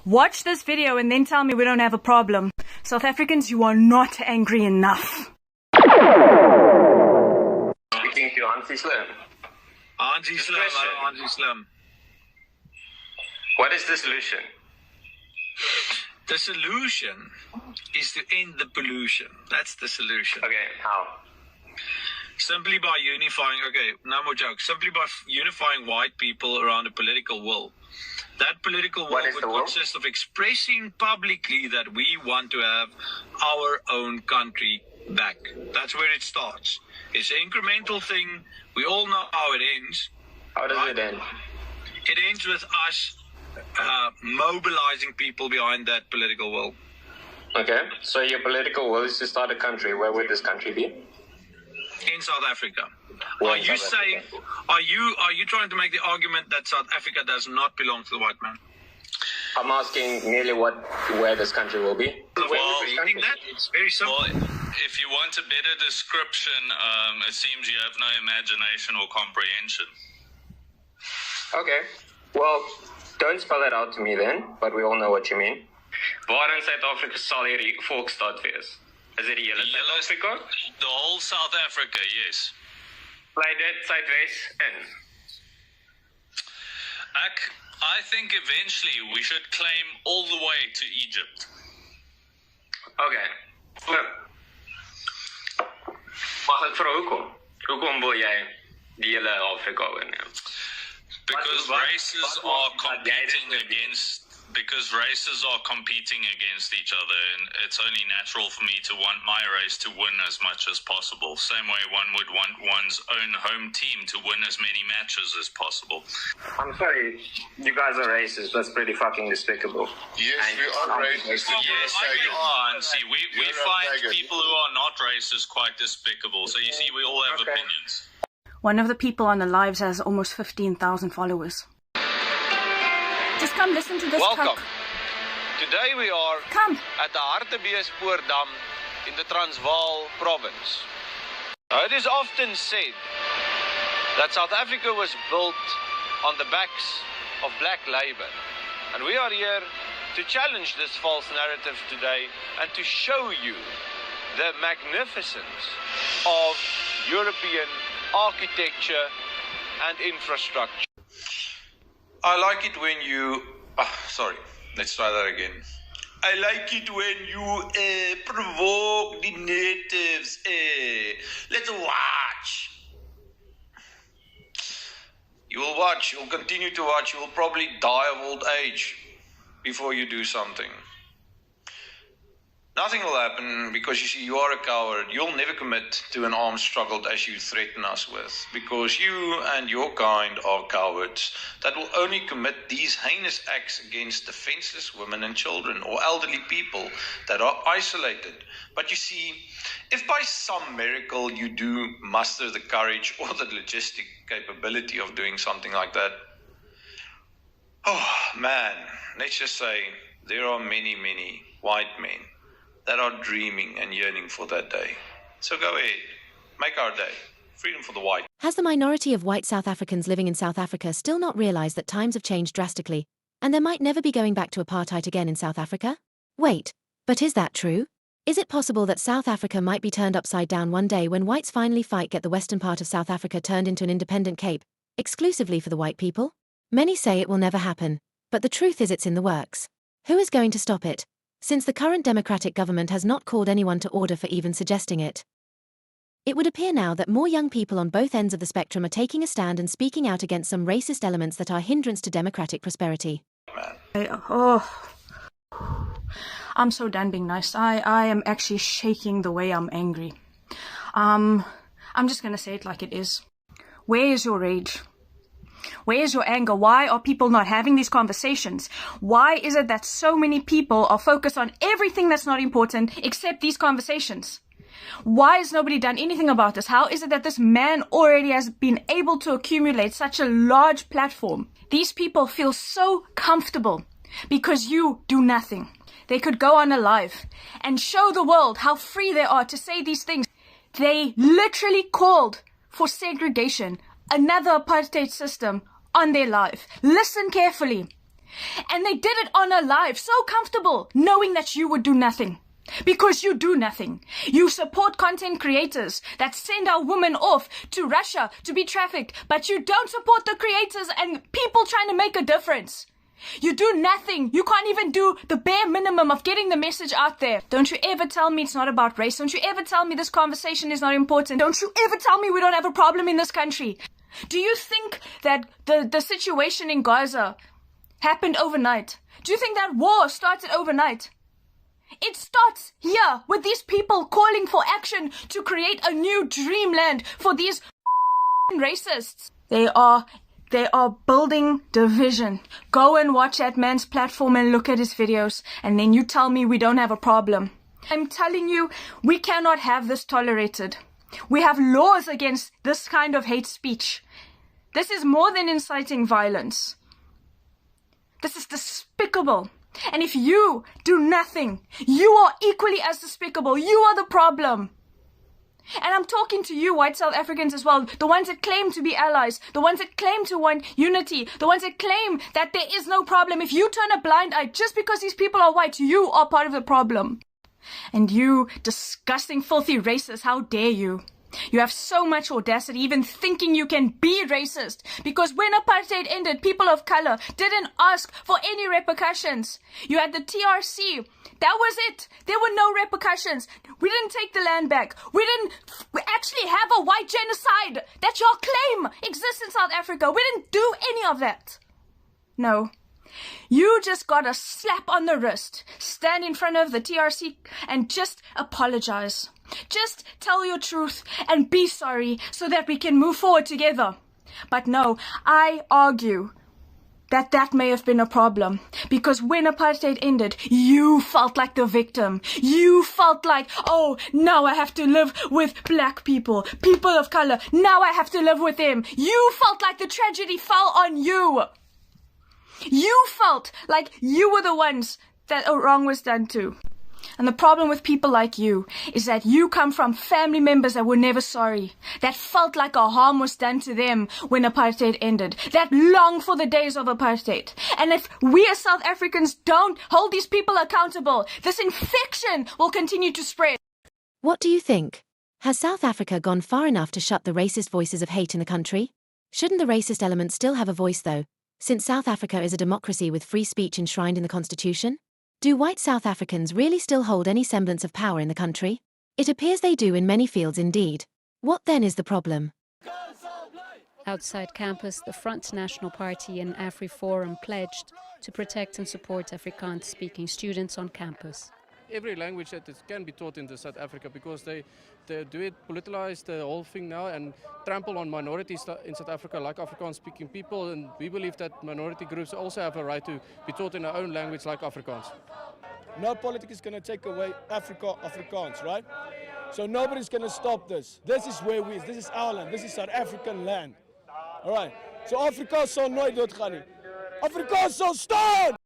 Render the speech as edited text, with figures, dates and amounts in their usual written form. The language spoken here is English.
Watch this video and then tell me we don't have a problem. South Africans, you are not angry enough. Speaking to Auntie Slim. Auntie Slim, Auntie Slim. What is the solution? The solution is to end the pollution. That's the solution. Okay, how? Simply by unifying, no more jokes, simply by unifying white people around a political will. That political will would consist of expressing publicly that we want to have our own country back. That's where it starts. It's an incremental thing. We all know how it ends. How does it end? It ends with us mobilizing people behind that political will. Okay, so your political will is to start a country. Where would this country be? In South Africa. Are you trying to make the argument that South Africa does not belong to the white man? I'm asking merely where this country will be. It's very simple. Well, if you want a better description, it seems you have no imagination or comprehension. Okay, well, don't spell it out to me then, but we all know what you mean. Waar in Suid-Afrika sal hierdie volksstaat wees? Is dit die hele Suid-Afrika? The whole South Africa, yes. Sluit dit Suidwes in? I think eventually we should claim all the way to Egypt. Okay. Mag ek vra hoekom? Hoekom wil jy die hele Afrika oorneem? Because races are competing against each other, and it's only natural for me to want my race to win as much as possible. Same way one would want one's own home team to win as many matches as possible. I'm sorry, you guys are racist. That's pretty fucking despicable. Yes, we are racist. Yes, we are. And see, we find people who are not racist quite despicable. So you see, we all have opinions. One of the people on the lives has almost 15,000 followers. Just come listen to this. Welcome. Talk. Today we are at the Hartbeespoortdam in the Transvaal province. Now, it is often said that South Africa was built on the backs of black labor. And we are here to challenge this false narrative today and to show you the magnificence of European architecture and infrastructure. I like it when you... let's try that again. I like it when you provoke the natives. Let's watch. You will watch. You'll continue to watch. You will probably die of old age before you do something. Nothing will happen because, you see, you are a coward. You'll never commit to an armed struggle as you threaten us with, because you and your kind are cowards that will only commit these heinous acts against defenseless women and children or elderly people that are isolated. But you see, if by some miracle you do muster the courage or the logistic capability of doing something like that, oh man, let's just say there are many, many white men that are dreaming and yearning for that day. So go ahead, make our day. Freedom for the white. Has the minority of white South Africans living in South Africa still not realized that times have changed drastically, and there might never be going back to apartheid again in South Africa? Wait, but is that true? Is it possible that South Africa might be turned upside down one day when whites finally get the western part of South Africa turned into an independent Cape, exclusively for the white people? Many say it will never happen, but the truth is it's in the works. Who is going to stop it, since the current democratic government has not called anyone to order for even suggesting it? It would appear now that more young people on both ends of the spectrum are taking a stand and speaking out against some racist elements that are hindrance to democratic prosperity. I'm so done being nice. I am actually shaking the way I'm angry. I'm just going to say it like it is. Where is your rage? Where is your anger? Why are people not having these conversations? Why is it that so many people are focused on everything that's not important except these conversations? Why has nobody done anything about this? How is it that this man already has been able to accumulate such a large platform? These people feel so comfortable because you do nothing. They could go on a live and show the world how free they are to say these things. They literally called for segregation, another apartheid system, on their live. Listen carefully. And they did it on a live, so comfortable, knowing that you would do nothing. Because you do nothing. You support content creators that send our women off to Russia to be trafficked, but you don't support the creators and people trying to make a difference. You do nothing. You can't even do the bare minimum of getting the message out there. Don't you ever tell me it's not about race. Don't you ever tell me this conversation is not important. Don't you ever tell me we don't have a problem in this country. Do you think that the situation in Gaza happened overnight? Do you think that war started overnight? It starts here with these people calling for action to create a new dreamland for these racists. They are building division. Go and watch that man's platform and look at his videos, and then you tell me we don't have a problem. I'm telling you, we cannot have this tolerated. We have laws against this kind of hate speech. This is more than inciting violence. This is despicable. And if you do nothing, you are equally as despicable. You are the problem. And I'm talking to you, white South Africans as well, the ones that claim to be allies, the ones that claim to want unity, the ones that claim that there is no problem. If you turn a blind eye just because these people are white, you are part of the problem. And you disgusting, filthy racist, how dare you? You have so much audacity even thinking you can be racist, because when apartheid ended, people of color didn't ask for any repercussions. You had the TRC. That was it. There were no repercussions. We didn't take the land back. We actually have a white genocide that y'all claim exists in South Africa. We didn't do any of that. No. You just got a slap on the wrist. Stand in front of the TRC and just apologize. Just tell your truth and be sorry so that we can move forward together. But no, I argue that may have been a problem, because when apartheid ended, you felt like the victim. You felt like, oh, now I have to live with black people, people of color. Now I have to live with them. You felt like the tragedy fell on you. You felt like you were the ones that a wrong was done to. And the problem with people like you is that you come from family members that were never sorry, that felt like a harm was done to them when apartheid ended, that long for the days of apartheid. And if we as South Africans don't hold these people accountable, this infection will continue to spread. What do you think? Has South Africa gone far enough to shut the racist voices of hate in the country? Shouldn't the racist element still have a voice, though, since South Africa is a democracy with free speech enshrined in the Constitution? Do white South Africans really still hold any semblance of power in the country? It appears they do in many fields indeed. What then is the problem? Outside campus, the Front National Party and AfriForum pledged to protect and support Afrikaans-speaking students on campus. Every language that can be taught in South Africa, because they do it, politicize the whole thing now and trample on minorities in South Africa like Afrikaans-speaking people, and we believe that minority groups also have a right to be taught in their own language like Afrikaans. No politics is going to take away Afrikaans, right? So nobody's going to stop this. This is where this is our land, this is South African land. All right, so Afrikaans sal nooit doodgaan nie. Afrikaans sal staan!